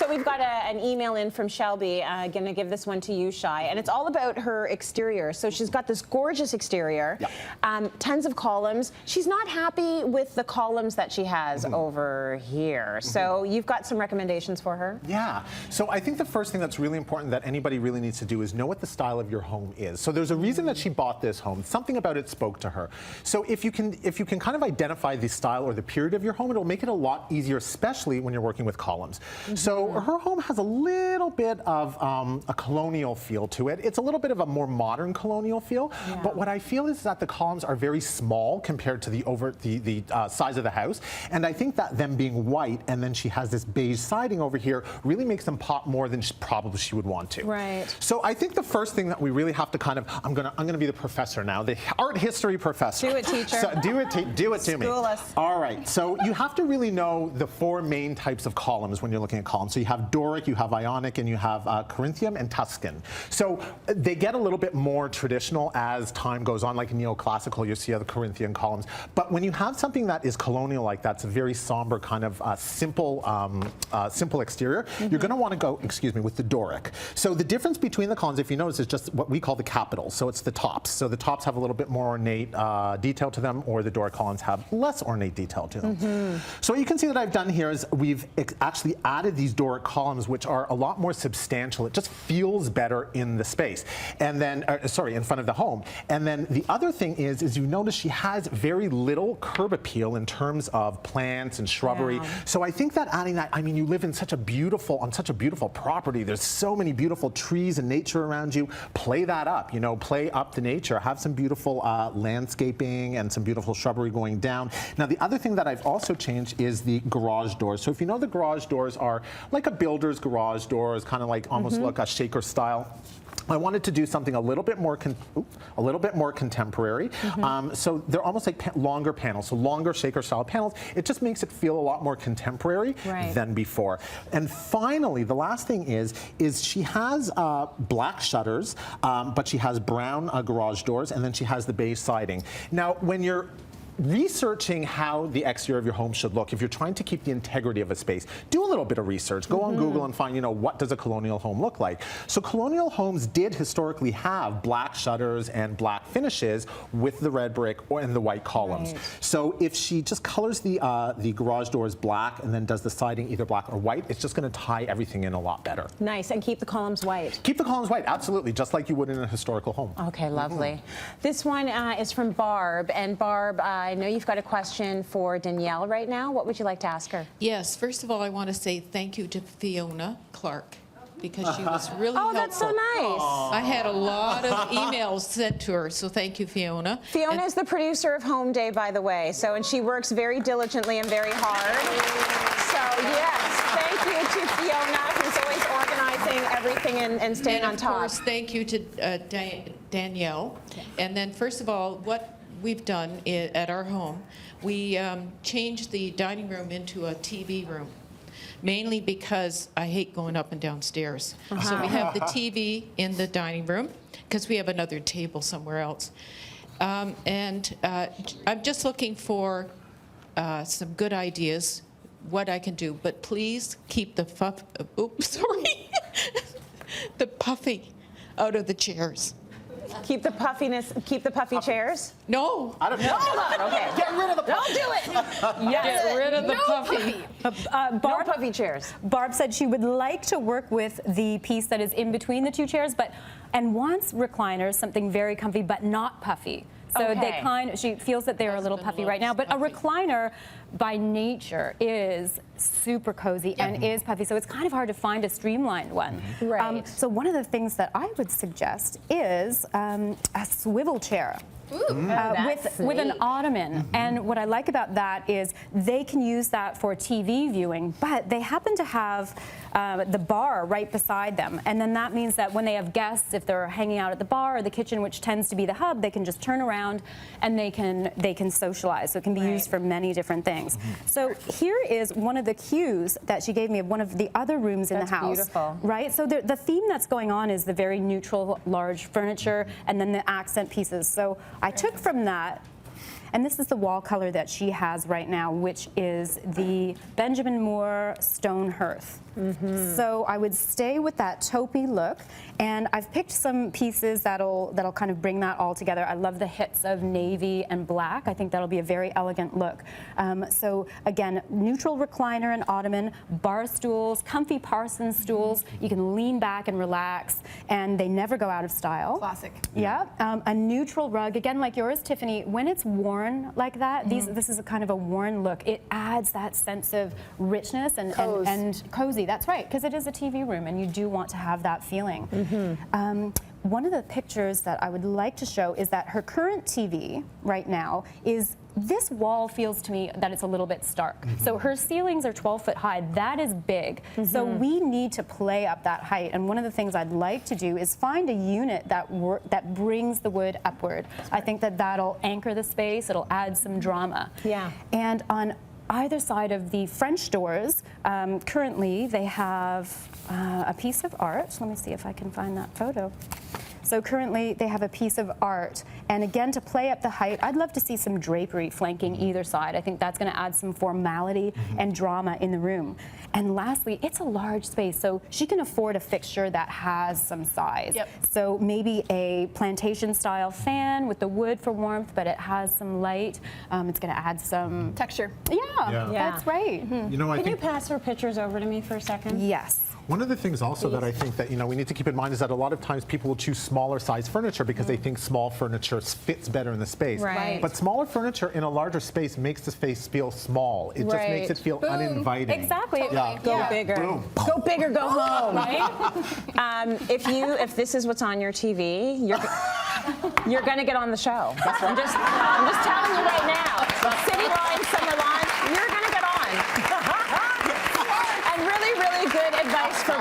So we've got an email in from Shelby. Going to give this one to you, Shai, and it's all about her exterior. So she's got this gorgeous exterior, tons of columns. She's not happy with the columns that she has over here. So you've got some recommendations for her? Yeah. So I think the first thing that's really important that anybody really needs to do is know what the style of your home is. So there's a reason that she bought this home. Something about it spoke to her. So if you can kind of identify the style or the period of your home, it'll make it a lot easier, especially when you're working with columns. So her home has a little bit of a colonial feel to it. It's a little bit of a more modern colonial feel. But what I feel is that the columns are very small compared to the size of the house. And I think that them being white and then she has this beige siding over here really makes them pop more than probably she would want to. Right. So I think the first thing that we really have to kind of, I'm gonna be the professor now, the art history professor. Do it, teacher. So do it to me. School us. All right. So you have to really know the four main types of columns when you're looking at columns. So you have Doric, you have Ionic, and you have Corinthian and Tuscan. So they get a little bit more traditional as time goes on, like neoclassical, you see the Corinthian columns. But when you have something that is colonial like that, it's a very somber kind of simple exterior, you're going to want to go, with the Doric. So the difference between the columns, if you notice, is just what we call the capitals. So it's the tops. So the tops have a little bit more ornate detail to them, or the Doric columns have less ornate detail to them. So what you can see that I've done here is we've actually added these Doric columns, which are a lot more substantial. It just feels better in the space. And then, in front of the home. And then the other thing is you notice she has very little curb appeal in terms of plants and shrubbery. So I think that adding that, I mean, you live in such a beautiful property. There's so many beautiful trees and nature around you. Play that up, play up the nature. Have some beautiful landscaping and some beautiful shrubbery going down. Now, the other thing that I've also changed is the garage doors. So if you know, the garage doors are like a builder's garage doors, kind of like almost like a shaker style. I wanted to do something a little bit more contemporary. So they're almost like longer panels, so longer shaker style panels. It just makes it feel a lot more contemporary than before. And finally, the last thing is she has black shutters, but she has brown garage doors, and then she has the beige siding. Now, when you're researching how the exterior of your home should look, if you're trying to keep the integrity of a space, do a little bit of research. Go on Google and find, what does a colonial home look like? So colonial homes did historically have black shutters and black finishes with the red brick and the white columns. So if she just colors the garage doors black and then does the siding either black or white, it's just going to tie everything in a lot better. Nice, and keep the columns white. Keep the columns white, absolutely, just like you would in a historical home. Okay, lovely. This one is from Barb, and Barb, I know you've got a question for Danielle right now. What would you like to ask her? Yes, first of all, I want to say thank you to Fiona Clark, because she was really helpful. Oh, that's so nice. I had a lot of emails sent to her, so thank you, Fiona. Fiona is the producer of Home Day, by the way, and she works very diligently and very hard. So yes, thank you to Fiona, who's always organizing everything and staying on top. And of course, thank you to Danielle. And then first of all, what we've done at our home, we changed the dining room into a TV room, mainly because I hate going up and down stairs. So we have the TV in the dining room because we have another table somewhere else. And I'm just looking for some good ideas, what I can do. But please keep the the puffy out of the chairs. Keep the puffiness, keep the puffy chairs? No. I don't know. Hold on, okay. Get rid of the puffy. Don't do it. Get rid of the puffy. No puffy chairs. Barb said she would like to work with the piece that is in between the two chairs, and wants recliners, something very comfy, but not puffy. So she feels that they're a little puffy right now, but a recliner by nature is super cozy and is puffy, so it's kind of hard to find a streamlined one. Right. So one of the things that I would suggest is a swivel chair. With an ottoman. And what I like about that is they can use that for TV viewing, but they happen to have the bar right beside them. And then that means that when they have guests, if they're hanging out at the bar or the kitchen, which tends to be the hub, they can just turn around and they can socialize. So it can be used for many different things. So here is one of the cues that she gave me of one of the other rooms in the house. Beautiful. Right? So the theme that's going on is the very neutral, large furniture and then the accent pieces. So I took from that And this is the wall color that she has right now, which is the Benjamin Moore stone hearth. So I would stay with that taupey look, and I've picked some pieces that'll kind of bring that all together. I love the hits of navy and black. I think that'll be a very elegant look. So again, neutral recliner and ottoman, bar stools, comfy Parsons stools. You can lean back and relax, and they never go out of style. Classic. Yeah, a neutral rug, again like yours, Tiffany. When it's worn like that, this is a kind of a worn look. It adds that sense of richness and cozy. That's right, because it is a TV room, and you do want to have that feeling. One of the pictures that I would like to show is that her current TV right now is, this wall feels to me that it's a little bit stark. So her ceilings are 12 foot high. That is big. So we need to play up that height. And one of the things I'd like to do is find a unit that brings the wood upward. I think that that'll anchor the space. It'll add some drama. Yeah. And on either side of the French doors, currently they have a piece of art. Let me see if I can find that photo. So currently they have a piece of art, and again, to play up the height, I'd love to see some drapery flanking either side. I think that's going to add some formality and drama in the room. And lastly, it's a large space, so she can afford a fixture that has some size. So maybe a plantation style fan with the wood for warmth, but it has some light. It's going to add some Texture. Yeah, that's right. You know, Can you pass her pictures over to me for a second? Yes. One of the things also that I think that we need to keep in mind is that a lot of times people will choose smaller size furniture because they think small furniture fits better in the space. Right. But smaller furniture in a larger space makes the space feel small. It just makes it feel uninviting. Exactly. Yeah. Go bigger. Boom. Go bigger, go home. If this is what's on your TV, you're going to get on the show. I'm just telling you right now. City Line, Summer Lawn, you're going to get on. And really, really good advice for